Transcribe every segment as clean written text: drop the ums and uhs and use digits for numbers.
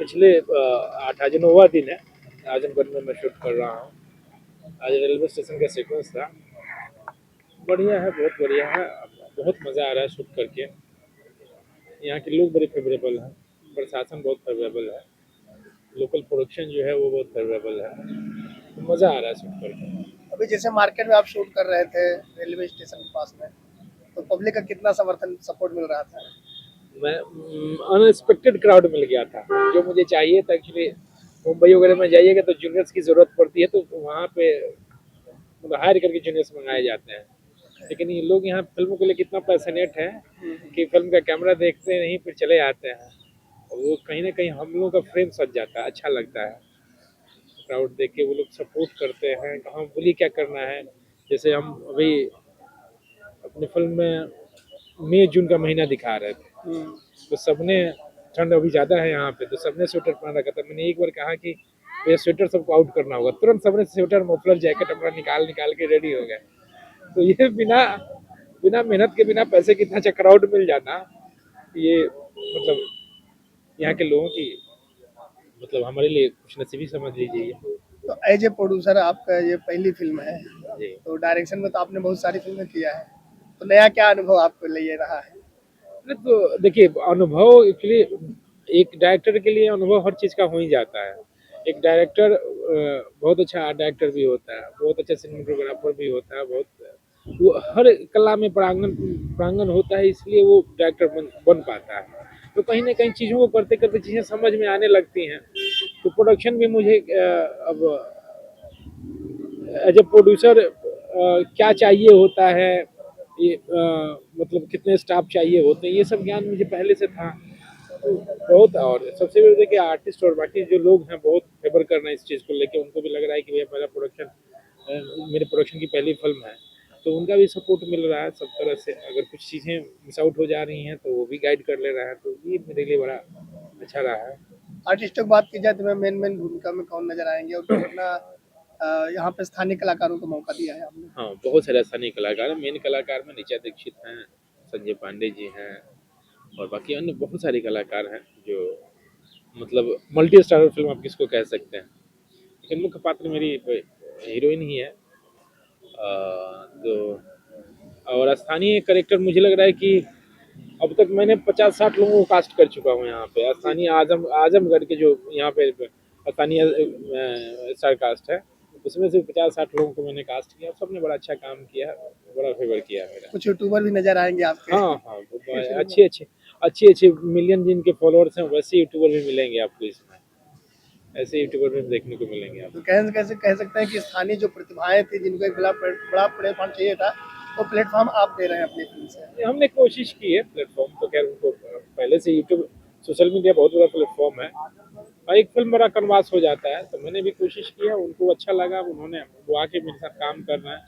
पिछले आज 9वां दिन है आजमगढ़ में मैं शूट कर रहा हूँ। आज रेलवे स्टेशन का सीक्वेंस था। बढ़िया है, बहुत बढ़िया है। बहुत मज़ा आ रहा है शूट करके। यहाँ के लोग बड़े फेवरेबल हैं, प्रशासन बहुत फेवरेबल है, लोकल प्रोडक्शन जो है वो बहुत फेवरेबल है, तो मज़ा आ रहा है शूट करके। अभी जैसे मार्केट में आप शूट कर रहे थे रेलवे स्टेशन के पास में, तो पब्लिक का कितना समर्थन सपोर्ट मिल रहा था? मैं अनएक्सपेक्टेड क्राउड मिल गया था, जो मुझे चाहिए था। एक्चुअली मुंबई वगैरह में जाइएगा तो जूनियर्स की ज़रूरत पड़ती है, तो वहाँ पे मतलब हायर करके जूनियर्स मंगाए जाते हैं। लेकिन ये लोग यहाँ फिल्मों के लिए कितना पैशनेट है कि फिल्म का कैमरा देखते नहीं फिर चले आते हैं, और वो कहीं ना कहीं हम लोगों का फ्रेम सज जाता है, अच्छा लगता है। क्राउड देख के वो लोग सपोर्ट करते हैं, हाँ बोलिए क्या करना है। जैसे हम अभी अपनी फिल्म में मई जून का महीना दिखा रहे थे, तो सबने, ठंड अभी ज़्यादा है यहाँ पे, तो सबने स्वेटर पहन रखा था। मैंने एक बार कहा कि ये स्वेटर सबको आउट करना होगा, तुरंत सबने स्वेटर मफलर जैकेट अपना निकाल निकाल के रेडी हो गए। तो ये बिना बिना मेहनत के, बिना पैसे के इतना अच्छा क्राउड मिल जाना, ये मतलब यहाँ के लोगों की मतलब हमारे लिए खुश नसीबी समझ लीजिए। तो एज ए प्रोड्यूसर आपका ये पहली फिल्म है, जी। तो डायरेक्शन में तो आपने बहुत सारी फिल्में किया है, तो नया क्या अनुभव आपको लिए रहा है? नहीं तो देखिए, अनुभव एक्चुअली एक डायरेक्टर के लिए अनुभव हर चीज़ का हो ही जाता है। एक डायरेक्टर बहुत अच्छा आर्ट डायरेक्टर भी होता है, बहुत अच्छा सिनेमेटोग्राफर भी होता है, बहुत वो हर कला में प्रांगण प्रांगण होता है, इसलिए वो डायरेक्टर बन पाता है। तो कहीं ना कहीं चीज़ों को करते करते चीज़ें समझ में आने लगती हैं। तो प्रोडक्शन भी मुझे अब एज ए प्रोड्यूसर क्या चाहिए होता है, ये मतलब कितने स्टाफ चाहिए होते हैं, ये सब ज्ञान मुझे पहले से था। तो बहुत, और सबसे बड़ी देखिए आर्टिस्ट और बाकी जो लोग हैं बहुत फेवर कर रहे हैं इस चीज़ को लेके। उनको भी लग रहा है कि भैया मेरा प्रोडक्शन, मेरे प्रोडक्शन की पहली फिल्म है, तो उनका भी सपोर्ट मिल रहा है सब तरह से। अगर कुछ चीज़ें मिस आउट हो जा रही हैं तो वो भी गाइड कर ले रहा है, तो ये मेरे लिए बड़ा अच्छा रहा है। आर्टिस्टों की बात की जाए तो मेन भूमिका में कौन नजर आएंगे, और कितना यहाँ पे स्थानीय कलाकारों को मौका दिया है आपने? हाँ, बहुत सारे स्थानीय कलाकार हैं। मेन कलाकार में ऋचा दीक्षित हैं, संजय पांडे जी हैं, और बाकी अन्य बहुत सारे कलाकार हैं जो मतलब मल्टी स्टारर फिल्म आप किसको कह सकते हैं। लेकिन मुख्य पात्र मेरी हीरोइन ही है। तो और स्थानीय करेक्टर मुझे लग रहा है कि अब तक मैंने 50-60 लोगों को कास्ट कर चुका हूँ यहाँ पे। स्थानीय आजमगढ़ के जो यहाँ पे स्थानीय स्टार कास्ट है, उसमें से 50-60 लोगों को मैंने कास्ट किया, सबने बड़ा अच्छा काम किया, बड़ा फेवर किया मेरा। कुछ यूट्यूबर भी नजर आएंगे आपके? हाँ हाँ, अच्छे मिलियन जिनके फॉलोअर्स हैं वैसे यूट्यूबर भी मिलेंगे आपको इसमें, ऐसे यूट्यूबर भी देखने को मिलेंगे तो आपको। कैसे कह सकते हैं कि स्थानीय जो प्रतिभाएं थी, जिनको एक बड़ा प्लेटफॉर्म चाहिए था, वो प्लेटफॉर्म आप दे रहे हैं अपनी फिल्म से। हमने कोशिश की है, प्लेटफॉर्म तो खैर उनको पहले से यूट्यूब, सोशल मीडिया बहुत बड़ा प्लेटफॉर्म है, और एक फिल्म बड़ा कनवास हो जाता है, तो मैंने भी कोशिश की है, उनको अच्छा लगा, उन्होंने वो आके मेरे साथ काम करना है,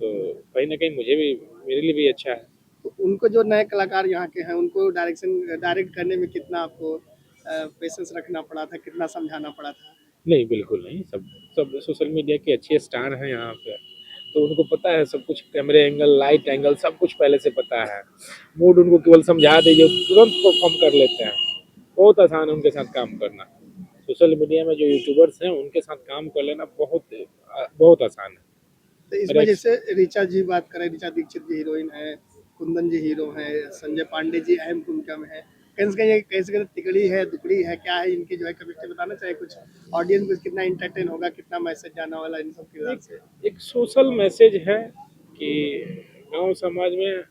तो कहीं ना कहीं मुझे भी, मेरे लिए भी अच्छा है। तो उनको जो नए कलाकार यहाँ के हैं, उनको डायरेक्ट करने में कितना आपको पेशेंस रखना पड़ा था, कितना समझाना पड़ा था? नहीं, बिल्कुल नहीं। सब सब सोशल मीडिया के अच्छे स्टार हैं यहाँ पे, तो उनको पता है सब कुछ, कैमरे एंगल, लाइट एंगल सब कुछ पहले से पता है। मूड उनको केवल समझा दीजिए, तुरंत परफॉर्म कर लेते हैं। बहुत आसान है उनके साथ काम करना। सोशल मीडिया में जो यूट्यूबर्स हैं उनके साथ काम कर लेना बहुत बहुत आसान है। तो मेरा इसमें एक, जैसे ऋचा जी बात करें, ऋचा दीक्षित जी हीरोइन है, कुंदन जी हीरो है, संजय पांडे जी अहम भूमिका में है। कहीं से कहीं कैसे कैसे तिकड़ी है, दुकड़ी है, क्या है इनकी जो है केमिस्ट्री, बताना चाहे कुछ? ऑडियंस को कितना इंटरटेन होगा, कितना मैसेज जाना वाला इन सब किरदार से? एक सोशल मैसेज है कि गांव समाज में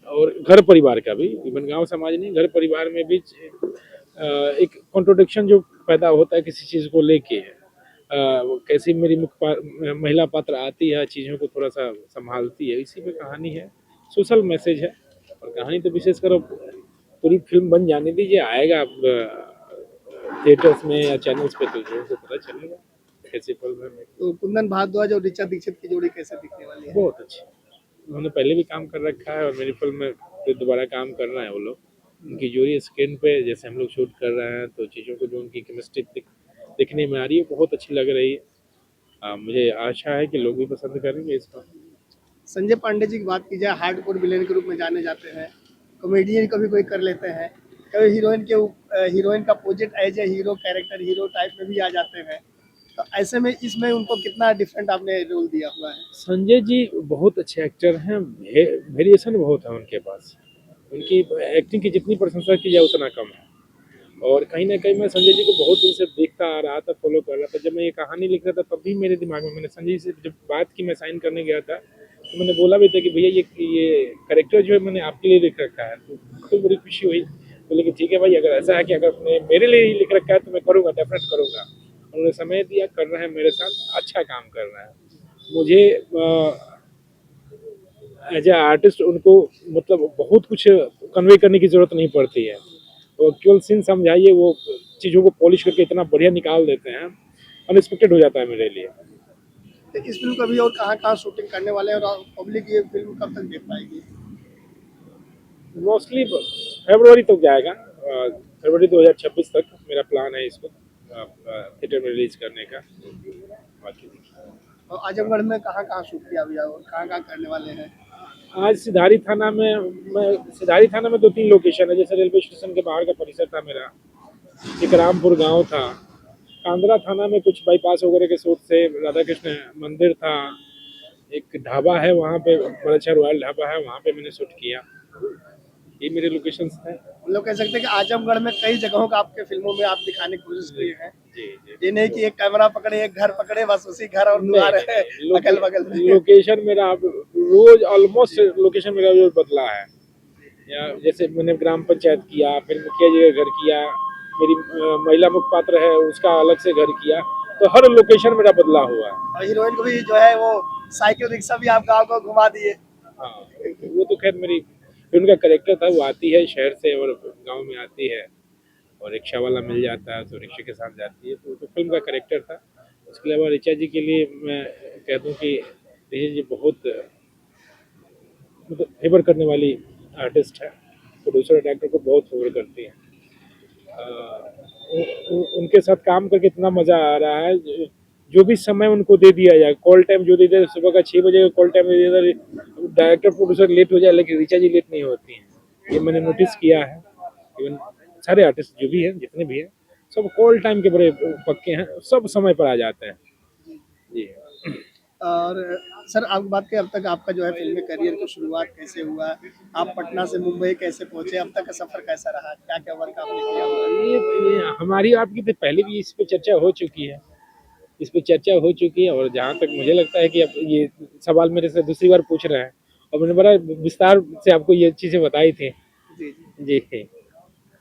और घर परिवार का भी, इवन गांव समाज नहीं, घर परिवार में भी एक कॉन्ट्रोडिक्शन जो पैदा होता है किसी चीज़ को लेके, कैसी मेरी महिला पात्र आती है, चीज़ों को थोड़ा सा संभालती है, इसी पे कहानी है, सोशल मैसेज है। और कहानी तो विशेष कर पूरी फिल्म बन जाने दीजिए, आएगा थिएटर्स में या चैनल्स पे, तो लोगों को पता चलेगा कैसी फिल्म है। तो कुंदन भारद्वाज और ऋचा दीक्षित की जोड़ी कैसे दिखने वाली है? बहुत अच्छी, उन्होंने पहले भी काम कर रखा है, और मेरी फिल्म में फिर दोबारा काम कर रहे हैं वो लोग। उनकी जोड़ी स्क्रीन पे जैसे हम लोग शूट कर रहे हैं, तो चीज़ों को जो उनकी केमिस्ट्री दिखने में आ रही है बहुत अच्छी लग रही है। मुझे आशा है कि लोग भी पसंद करेंगे इसको। संजय पांडे जी की बात की जाए, हार्डकोर विलेन के रूप में जाने जाते हैं, कॉमेडियन कभी कोई कर लेते हैं, कभी हीरोइन का opposite as a hero character hero type में भी आ जाते हैं, तो ऐसे में इसमें उनको कितना डिफरेंट आपने रोल दिया हुआ है? संजय जी बहुत अच्छे एक्टर हैं, वेरिएशन बहुत है उनके पास, उनकी एक्टिंग की जितनी प्रशंसा की जाए उतना कम है। और कहीं ना कहीं मैं संजय जी को बहुत दिन से देखता आ रहा था, फॉलो कर रहा था। जब मैं ये कहानी लिख रहा था तब भी मेरे दिमाग में, मैंने संजय जी से जब बात की, मैं साइन करने गया था तो मैंने बोला भी था कि भैया ये करेक्टर जो है मैंने आपके लिए लिख रखा है। तो बड़ी खुशी हुई, बोले कि ठीक है भाई, अगर ऐसा है कि अगर मेरे लिए ही लिख रखा है तो मैं करूँगा, डेफिनेट करूँगा। उन्होंने समय दिया, कर रहे हैं मेरे साथ, अच्छा काम कर रहे हैं। मुझे एज ए आर्टिस्ट उनको मतलब बहुत कुछ कन्वे करने की ज़रूरत नहीं पड़ती है, वो केवल सीन समझाइए, वो चीज़ों को पॉलिश करके इतना बढ़िया निकाल देते हैं, अनएक्सपेक्टेड हो जाता है मेरे लिए। तो इस फिल्म का भी और कहाँ शूटिंग करने वाले हैं और पब्लिक ये फिल्म कब तक देख पाएगी? मोस्टली फरवरी तक जाएगा, फरवरी 2026 तक मेरा प्लान है इसको थिएटर में रिलीज करने का। बाकी और आजमगढ़ में कहाँ शूट किया भैया और कहाँ करने वाले हैं? आज सिधारी थाना में 2-3 लोकेशन है, जैसे रेलवे स्टेशन के बाहर का परिसर था मेरा, इकरामपुर गांव था, कांदरा थाना में कुछ बाईपास वगैरह के शूट से, राधा कृष्ण मंदिर था, एक ढाबा है वहाँ पे, बड़ा अच्छा रॉयल ढाबा है, वहाँ पे मैंने शूट किया। ये मेरे लोकेशंस हैं। हम लोग कह सकते हैं कि आजमगढ़ में कई जगहों का आपके फिल्मों में आप दिखाने की कोशिश किए हैं। जी जी। ये नहीं कि एक कैमरा पकड़े एक घर पकड़े बस उसी घर और द्वार है अगल बगल में। लोकेशन मेरा अब रोज ऑलमोस्ट लोकेशन मेरा रोज बदला है। या जैसे मैंने ग्राम पंचायत किया, फिर मुखिया जी का घर किया, मेरी महिला मुख्य पात्र है उसका अलग से घर किया, तो हर लोकेशन मेरा बदला हुआ है। और हीरोइन को भी जो है वो साइकिल रिक्शा भी आप गाँव को घुमा दिए। हाँ, वो तो खैर मेरी उनका करेक्टर था, वो आती है शहर से और गांव में आती है और रिक्शा वाला मिल जाता है तो रिक्शे के साथ जाती है, तो फिल्म का करेक्टर था। उसके अलावा ऋचा जी के लिए मैं कह दूं कि ऋचा जी बहुत मतलब फेवर करने वाली आर्टिस्ट है, प्रोड्यूसर और डायरेक्टर को बहुत फेवर करती हैं। उनके साथ काम करके इतना मज़ा आ रहा है, जो भी समय उनको दे दिया जाए, कॉल टाइम जो दे दिया, सुबह का 6 बजे का कॉल टाइम दे दिया, डायरेक्टर प्रोड्यूसर लेट हो जाए लेकिन ऋचा जी लेट नहीं होती हैं। ये मैंने नोटिस किया है। इवन सारे आर्टिस्ट जो भी हैं, जितने भी हैं, सब कॉल टाइम के बड़े पक्के हैं, सब समय पर आ जाते हैं जी। और सर आप बात करें अब तक आपका जो है फिल्मी करियर की शुरुआत कैसे हुआ, आप पटना से मुंबई कैसे पहुंचे, अब तक का सफर कैसा रहा, क्या क्या वर्क आपने किया हुआ? ये हमारी आपकी तो पहले भी इस पे चर्चा हो चुकी है, इस पे चर्चा हो चुकी है, और जहाँ तक मुझे लगता है कि अब ये सवाल मेरे से दूसरी बार पूछ रहे हैं और मैंने बड़ा विस्तार से आपको ये चीज़ें बताई थी। जी जी। जी,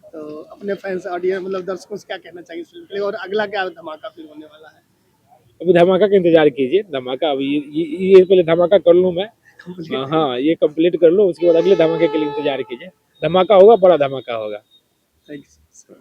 तो अपने फैंस ऑडियंस मतलब दर्शकों से क्या कहना चाहिए इस फिल्म के लिए और अगला क्या धमाका फिल्म होने वाला है? अभी धमाका का इंतजार कीजिए, धमाका अभी ये पहले धमाका कर लूँ मैं। हाँ, ये कंप्लीट कर लो, उसके बाद अगले धमाके के लिए इंतजार कीजिए। धमाका होगा, बड़ा धमाका होगा। Thank you.